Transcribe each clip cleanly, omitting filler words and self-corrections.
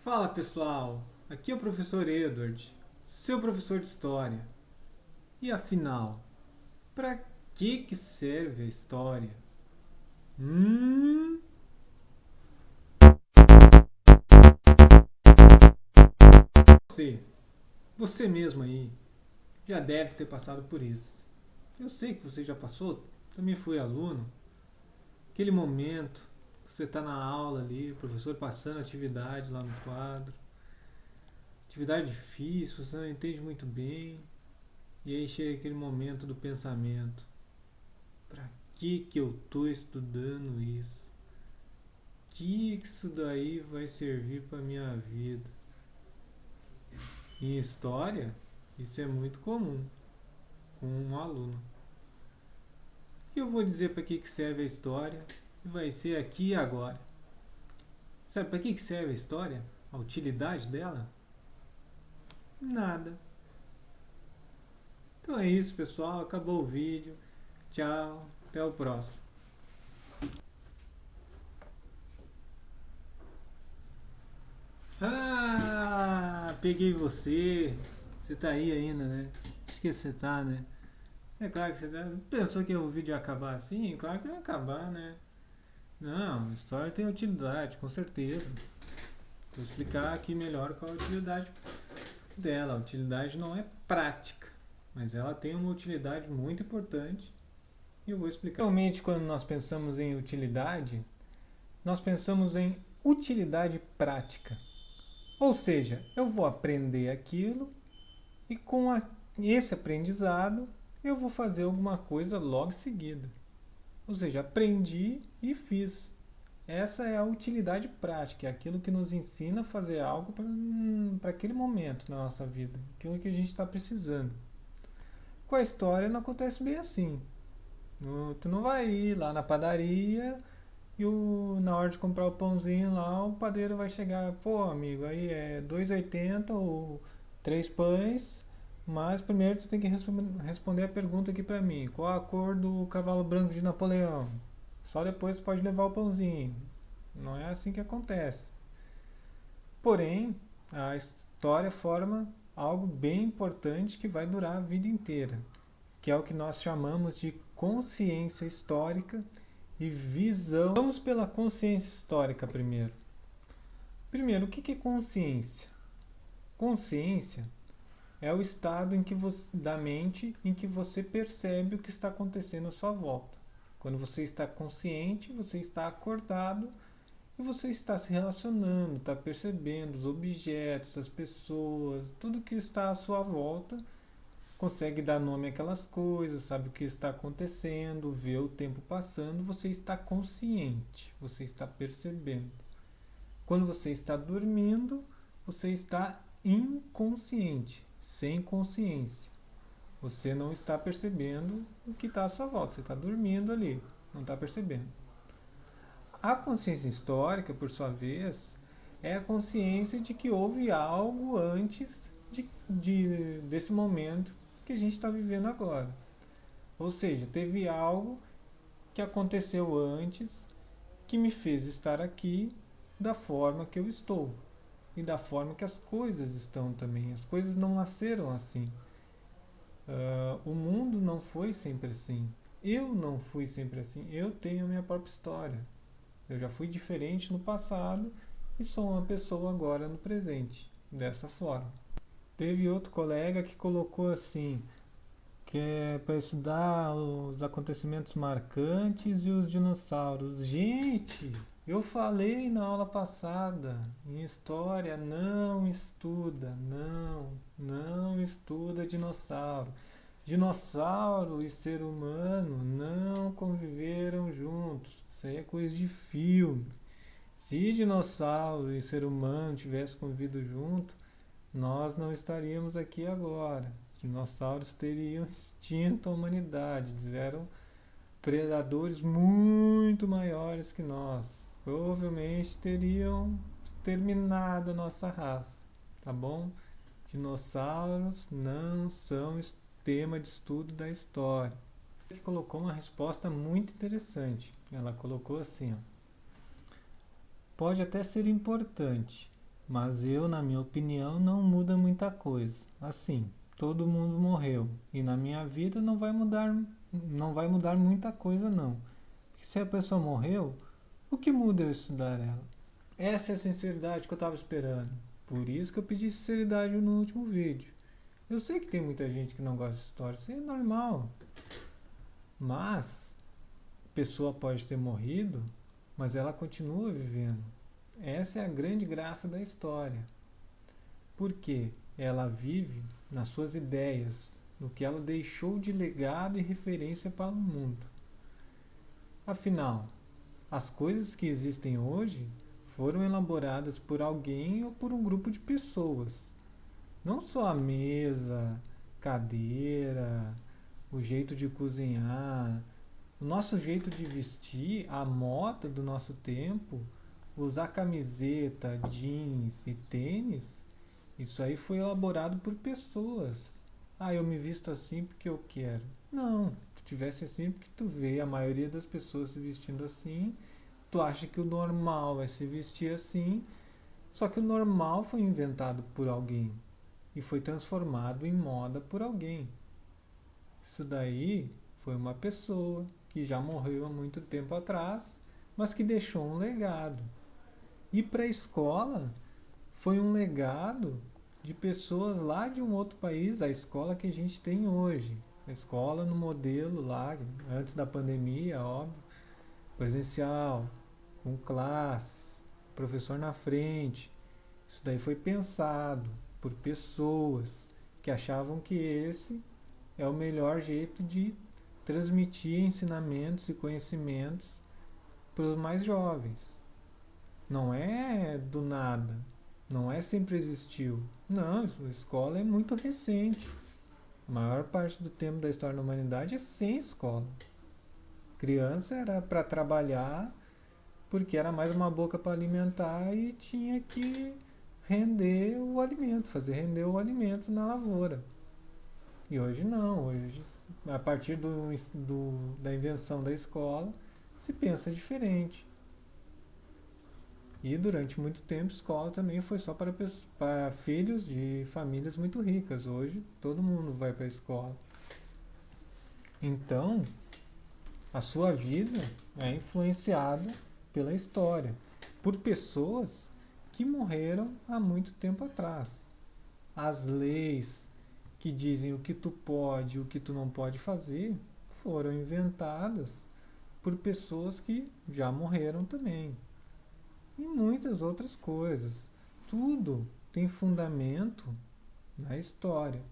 Fala pessoal, aqui é o professor Edward, seu professor de história. E afinal, para que serve a história? Hum? Você, você mesmo aí, já deve ter passado por isso. Eu sei que você já passou, também fui aluno. Aquele momento, você está na aula ali, o professor passando atividade lá no quadro. Atividade difícil, você não entende muito bem. E aí chega aquele momento do pensamento. Para que eu estou estudando isso? Que isso daí vai servir para minha vida? Em história, isso é muito comum com um aluno. E eu vou dizer para que serve a história e vai ser aqui e agora. Sabe para que serve a história? A utilidade dela? Nada. Então é isso, pessoal. Acabou o vídeo. Tchau. Até o próximo. Peguei você. Você tá aí ainda, né? Acho que você tá, né? É claro que você pensou que o vídeo ia acabar assim? Claro que não ia acabar, né? Não, a história tem utilidade, com certeza. Vou explicar aqui melhor qual a utilidade dela. A utilidade não é prática, mas ela tem uma utilidade muito importante e eu vou explicar. Realmente, quando nós pensamos em utilidade, nós pensamos em utilidade prática. Ou seja, eu vou aprender aquilo e com esse aprendizado eu vou fazer alguma coisa logo em seguida. Ou seja, aprendi e fiz. Essa é a utilidade prática, é aquilo que nos ensina a fazer algo para aquele momento na nossa vida, aquilo que a gente está precisando. Com a história não acontece bem assim. Tu não vai ir lá na padaria e na hora de comprar o pãozinho lá, o padeiro vai chegar, pô amigo, aí é 2,80 ou 3 pães, mas primeiro tu tem que responder a pergunta aqui pra mim, qual a cor do cavalo branco de Napoleão? Só depois tu pode levar o pãozinho. Não é assim que acontece. Porém, a história forma algo bem importante que vai durar a vida inteira, que é o que nós chamamos de consciência histórica e visão. Vamos pela consciência histórica primeiro. Primeiro, o que é consciência? Consciência é o estado da mente em que você percebe o que está acontecendo à sua volta. Quando você está consciente, você está acordado e você está se relacionando, está percebendo os objetos, as pessoas, tudo que está à sua volta, consegue dar nome àquelas coisas, sabe o que está acontecendo, vê o tempo passando, você está consciente, você está percebendo. Quando você está dormindo, você está inconsciente, sem consciência. Você não está percebendo o que está à sua volta, você está dormindo ali, não está percebendo. A consciência histórica, por sua vez, é a consciência de que houve algo antes desse momento que a gente está vivendo agora. Ou seja, teve algo que aconteceu antes que me fez estar aqui da forma que eu estou e da forma que as coisas estão também. As coisas não nasceram assim. O mundo não foi sempre assim. Eu não fui sempre assim. Eu tenho a minha própria história. Eu já fui diferente no passado e sou uma pessoa agora no presente, dessa forma. Teve outro colega que colocou assim, que é para estudar os acontecimentos marcantes e os dinossauros. Gente, eu falei na aula passada, em história não estuda dinossauro. Dinossauro e ser humano não conviveram juntos. Isso aí é coisa de filme. Se dinossauro e ser humano tivessem convivido junto, nós não estaríamos aqui agora. Os dinossauros teriam extinto a humanidade. Eles eram predadores muito maiores que nós. Provavelmente teriam exterminado a nossa raça. Tá bom? Dinossauros não são tema de estudo da história. Ele colocou uma resposta muito interessante. Ela colocou assim: ó, pode até ser importante, Mas eu, na minha opinião, não muda muita coisa. Assim, todo mundo morreu e na minha vida não vai mudar muita coisa não. Porque se a pessoa morreu, o que muda eu estudar ela? Essa é a sinceridade que eu estava esperando. Por isso que eu pedi sinceridade no último vídeo. Eu sei que tem muita gente que não gosta de história, isso é normal. Mas a pessoa pode ter morrido, mas ela continua vivendo. Essa é a grande graça da história. Porque ela vive nas suas ideias, no que ela deixou de legado e referência para o mundo. Afinal, as coisas que existem hoje foram elaboradas por alguém ou por um grupo de pessoas. Não só a mesa, cadeira, o jeito de cozinhar, o nosso jeito de vestir, a moda do nosso tempo, usar camiseta, jeans e tênis, isso aí foi elaborado por pessoas. Ah, eu me visto assim porque eu quero. Não, tu tivesse assim porque tu vê a maioria das pessoas se vestindo assim, tu acha que o normal é se vestir assim, só que o normal foi inventado por alguém e foi transformado em moda por alguém. Isso daí foi uma pessoa que já morreu há muito tempo atrás, mas que deixou um legado. E para a escola foi um legado de pessoas lá de um outro país, a escola que a gente tem hoje. A escola no modelo lá, antes da pandemia, óbvio, presencial, com classes, professor na frente. Isso daí foi pensado por pessoas que achavam que esse é o melhor jeito de transmitir ensinamentos e conhecimentos para os mais jovens. Não é do nada, não é sempre existiu. Não, a escola é muito recente. A maior parte do tempo da história da humanidade é sem escola. Criança era para trabalhar porque era mais uma boca para alimentar e tinha que render o alimento, fazer render o alimento na lavoura. E hoje não, hoje a partir da invenção da escola se pensa diferente. E durante muito tempo escola também foi só para filhos de famílias muito ricas. Hoje todo mundo vai para a escola. Então, a sua vida é influenciada pela história, por pessoas que morreram há muito tempo atrás. As leis que dizem o que tu pode e o que tu não pode fazer foram inventadas por pessoas que já morreram também. E muitas outras coisas. Tudo tem fundamento na história.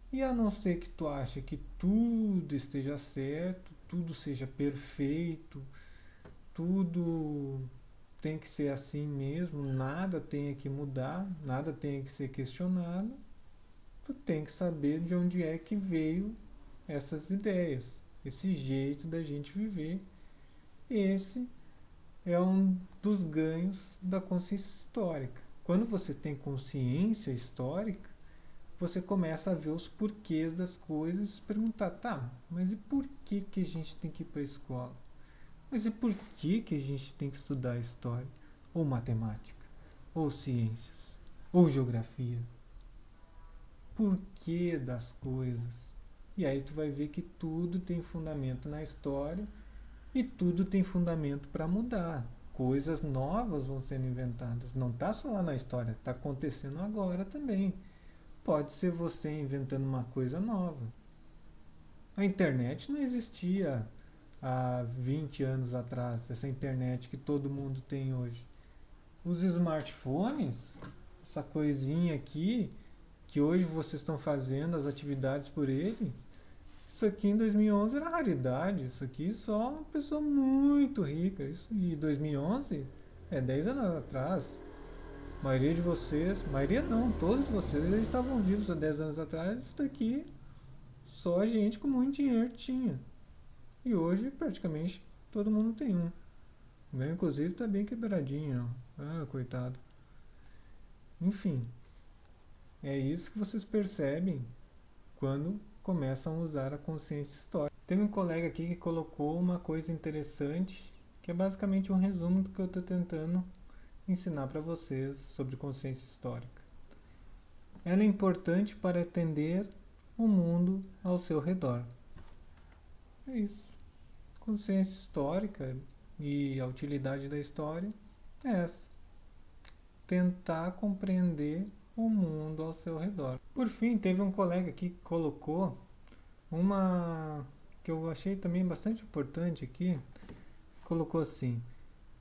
E a não ser que tu ache que tudo esteja certo, tudo seja perfeito, tudo tem que ser assim mesmo, nada tenha que mudar, nada tenha que ser questionado, tu tem que saber de onde é que veio essas ideias, esse jeito da gente viver. Esse é um dos ganhos da consciência histórica. Quando você tem consciência histórica, você começa a ver os porquês das coisas e se perguntar, tá, mas e por que a gente tem que ir para a escola? Mas e por que a gente tem que estudar história? Ou matemática? Ou ciências? Ou geografia? Por que das coisas? E aí tu vai ver que tudo tem fundamento na história e tudo tem fundamento para mudar. Coisas novas vão sendo inventadas. Não está só lá na história, está acontecendo agora também. Pode ser você inventando uma coisa nova. A internet não existia há 20 anos atrás, essa internet que todo mundo tem hoje. Os smartphones, essa coisinha aqui, que hoje vocês estão fazendo as atividades por ele, isso aqui em 2011 era raridade. Isso aqui só uma pessoa muito rica. Isso em 2011 é 10 anos atrás. A maioria de vocês, maioria não, todos vocês eles estavam vivos há 10 anos atrás. Isso daqui só a gente com muito dinheiro tinha. E hoje praticamente todo mundo tem um. O meu inclusive está bem quebradinho. Ah, coitado. Enfim, é isso que vocês percebem quando começam a usar a consciência histórica. Teve um colega aqui que colocou uma coisa interessante, que é basicamente um resumo do que eu estou tentando ensinar para vocês sobre consciência histórica. Ela é importante para entender o mundo ao seu redor. É isso. Consciência histórica e a utilidade da história é essa. Tentar compreender o mundo ao seu redor. Por fim, teve um colega aqui que colocou uma que eu achei também bastante importante aqui. Colocou assim: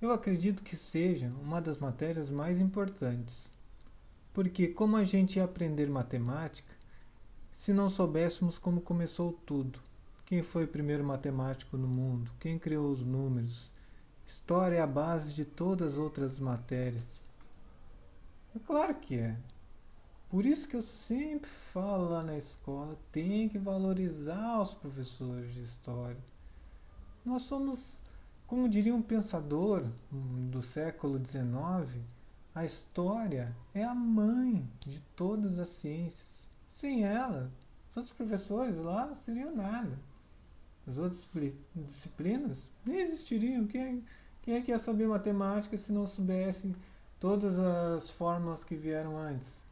eu acredito que seja uma das matérias mais importantes, porque como a gente ia aprender matemática se não soubéssemos como começou tudo? Quem foi o primeiro matemático no mundo? Quem criou os números? História é a base de todas as outras matérias. É claro que é. Por isso que eu sempre falo lá na escola, tem que valorizar os professores de história. Nós somos, como diria um pensador do século XIX, a história é a mãe de todas as ciências. Sem ela, os outros professores lá seriam nada. As outras disciplinas nem existiriam. Quem é que ia saber matemática se não soubesse todas as fórmulas que vieram antes?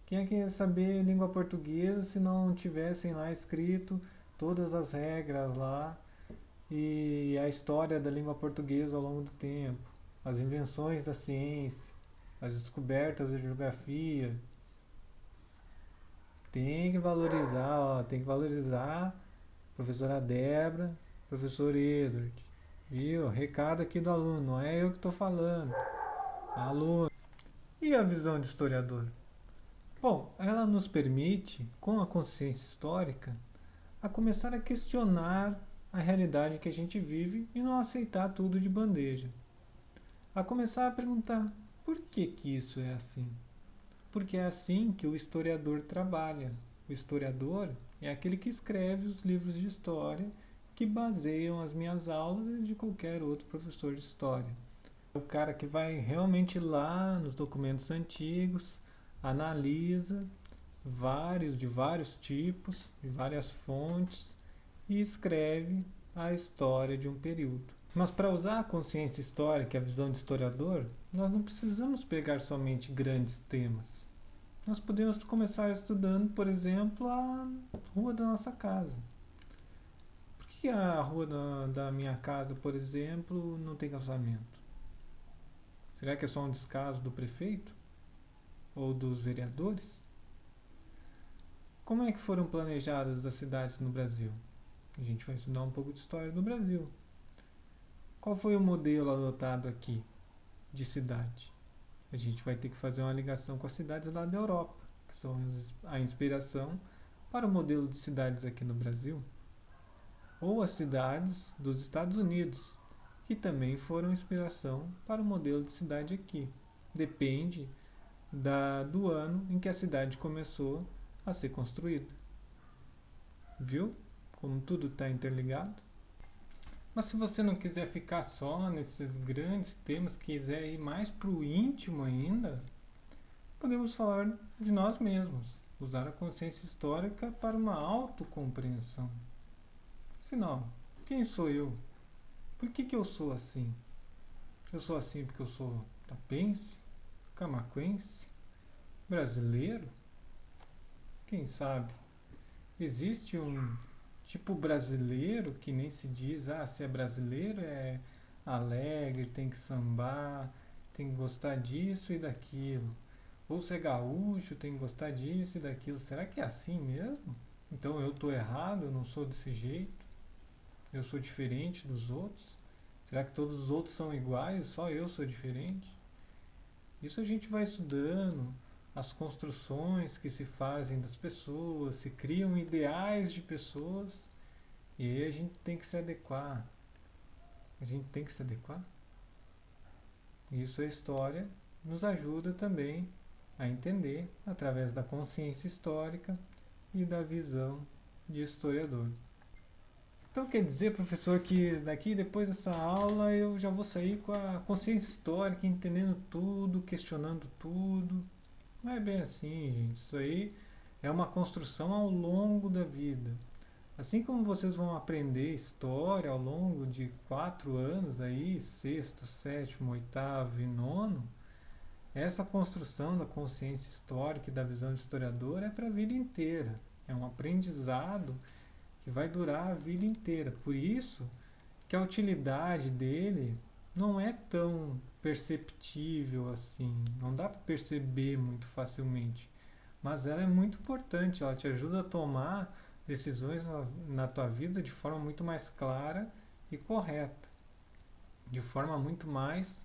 Quem é que ia saber língua portuguesa se não tivessem lá escrito todas as regras lá e a história da língua portuguesa ao longo do tempo, as invenções da ciência, as descobertas da geografia? Tem que valorizar, ó, tem que valorizar professora Débora, professor Edward. Viu? Recado aqui do aluno, não é eu que estou falando. Aluno. E a visão de historiador? Bom, ela nos permite, com a consciência histórica, a começar a questionar a realidade que a gente vive e não aceitar tudo de bandeja. A começar a perguntar, por que isso é assim? Porque é assim que o historiador trabalha. O historiador é aquele que escreve os livros de história que baseiam as minhas aulas e de qualquer outro professor de história. É o cara que vai realmente lá nos documentos antigos, analisa de vários tipos, de várias fontes e escreve a história de um período. Mas para usar a consciência histórica e a visão de historiador, nós não precisamos pegar somente grandes temas. Nós podemos começar estudando, por exemplo, a rua da nossa casa. Por que a rua da minha casa, por exemplo, não tem calçamento? Será que é só um descaso do prefeito? Ou dos vereadores? Como é que foram planejadas as cidades no Brasil? A gente vai estudar um pouco de história do Brasil. Qual foi o modelo adotado aqui de cidade? A gente vai ter que fazer uma ligação com as cidades lá da Europa, que são a inspiração para o modelo de cidades aqui no Brasil. Ou as cidades dos Estados Unidos, que também foram inspiração para o modelo de cidade aqui. Depende do ano em que a cidade começou a ser construída. Viu como tudo está interligado? Mas se você não quiser ficar só nesses grandes temas, quiser ir mais para o íntimo ainda, podemos falar de nós mesmos, usar a consciência histórica para uma autocompreensão. Afinal, quem sou eu? Por que eu sou assim? Eu sou assim porque eu sou tapense, camaquense, brasileiro? Quem sabe? Existe um tipo brasileiro que nem se diz, se é brasileiro é alegre, tem que sambar, tem que gostar disso e daquilo. Ou se é gaúcho, tem que gostar disso e daquilo. Será que é assim mesmo? Então eu estou errado, eu não sou desse jeito? Eu sou diferente dos outros? Será que todos os outros são iguais, só eu sou diferente? Isso a gente vai estudando, as construções que se fazem das pessoas, se criam ideais de pessoas, e aí a gente tem que se adequar. A gente tem que se adequar. Isso a história nos ajuda também a entender através da consciência histórica e da visão de historiador. Então quer dizer, professor, que daqui depois dessa aula eu já vou sair com a consciência histórica, entendendo tudo, questionando tudo. Não é bem assim, gente. Isso aí é uma construção ao longo da vida. Assim como vocês vão aprender história ao longo de 4 anos aí, sexto, sétimo, oitavo e nono, Essa construção da consciência histórica e da visão de historiador é para a vida inteira. É um aprendizado que vai durar a vida inteira. Por isso que a utilidade dele não é tão perceptível assim, não dá para perceber muito facilmente, mas ela é muito importante, ela te ajuda a tomar decisões na tua vida de forma muito mais clara e correta, de forma muito mais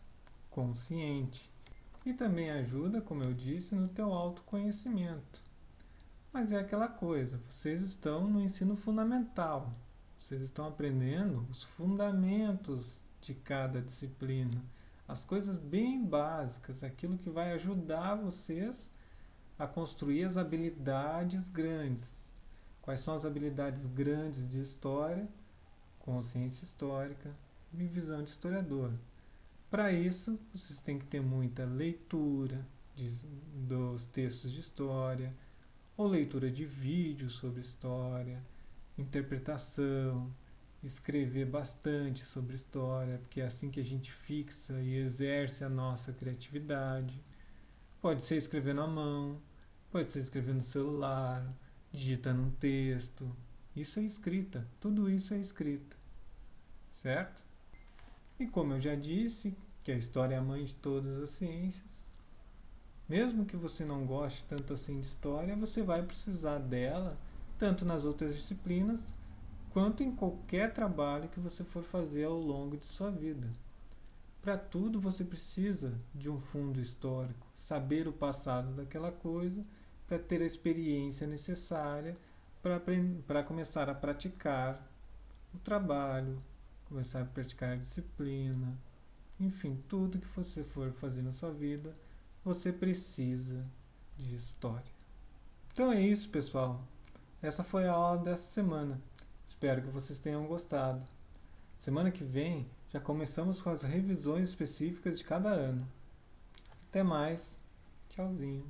consciente. E também ajuda, como eu disse, no teu autoconhecimento. Mas é aquela coisa, vocês estão no ensino fundamental. Vocês estão aprendendo os fundamentos de cada disciplina, as coisas bem básicas, aquilo que vai ajudar vocês a construir as habilidades grandes. Quais são as habilidades grandes de história, consciência histórica e visão de historiador? Para isso, vocês têm que ter muita leitura dos textos de história, ou leitura de vídeos sobre história, interpretação, escrever bastante sobre história, porque é assim que a gente fixa e exerce a nossa criatividade. Pode ser escrevendo à mão, pode ser escrevendo no celular, digitando um texto. Isso é escrita, tudo isso é escrita, certo? E como eu já disse, que a história é a mãe de todas as ciências, mesmo que você não goste tanto assim de história, você vai precisar dela tanto nas outras disciplinas quanto em qualquer trabalho que você for fazer ao longo de sua vida. Para tudo você precisa de um fundo histórico, saber o passado daquela coisa, para ter a experiência necessária para começar a praticar o trabalho, começar a praticar a disciplina, enfim, tudo que você for fazer na sua vida, você precisa de história. Então é isso, pessoal. Essa foi a aula dessa semana. Espero que vocês tenham gostado. Semana que vem já começamos com as revisões específicas de cada ano. Até mais. Tchauzinho.